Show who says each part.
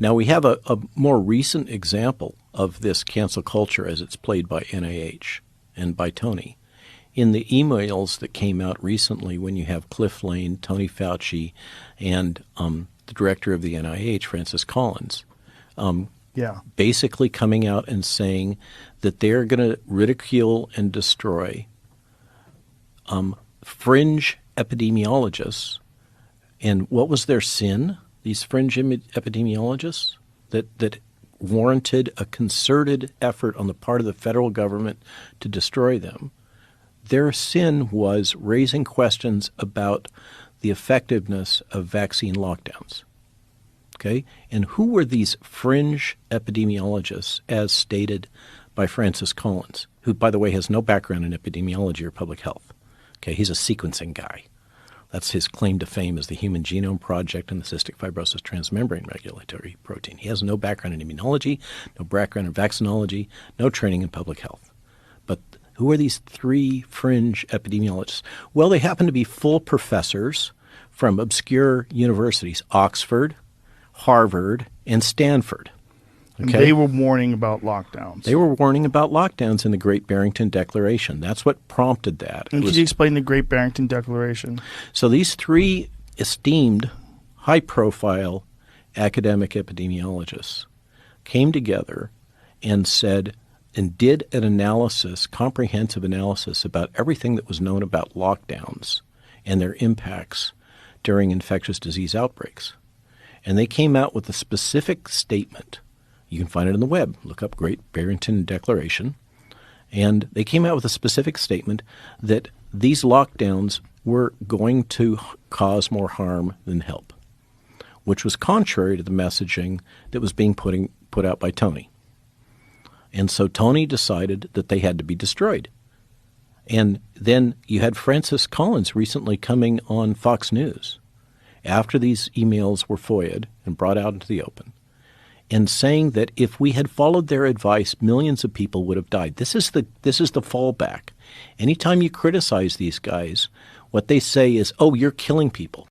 Speaker 1: Now, we have a more recent example of this cancel culture as it's played by NIH and by Tony. In the emails that came out recently when you have Cliff Lane, Tony Fauci, and the director of the NIH, Francis Collins, basically coming out and saying that they're going to ridicule and destroy fringe epidemiologists. And what was their sin, these fringe epidemiologists, that warranted a concerted effort on the part of the federal government to destroy them? Their sin was raising questions about the effectiveness of vaccine lockdowns. Okay? And who were these fringe epidemiologists, as stated by Francis Collins, who, by the way, has no background in epidemiology or public health? Okay, he's a sequencing guy. That's his claim to fame, is the Human Genome Project and the cystic fibrosis transmembrane regulatory protein. He has no background in immunology, no background in vaccinology, no training in public health. But who are these three fringe epidemiologists? Well, they happen to be full professors from obscure universities, Oxford, Harvard, and Stanford.
Speaker 2: Okay? And they were warning about lockdowns.
Speaker 1: They were warning about lockdowns in the Great Barrington Declaration. That's what prompted that.
Speaker 2: And could you explain the Great Barrington Declaration?
Speaker 1: So these three esteemed, high-profile academic epidemiologists came together and said and did an analysis, comprehensive analysis, about everything that was known about lockdowns and their impacts during infectious disease outbreaks. And they came out with a specific statement. You can find it on the web. Look up Great Barrington Declaration. And they came out with a specific statement that these lockdowns were going to cause more harm than help, which was contrary to the messaging that was being put out by Tony. And so Tony decided that they had to be destroyed. And then you had Francis Collins recently coming on Fox News after these emails were FOIA'd and brought out into the open, and saying that if we had followed their advice, millions of people would have died. This is the fallback. Anytime you criticize these guys, what they say is, oh, you're killing people.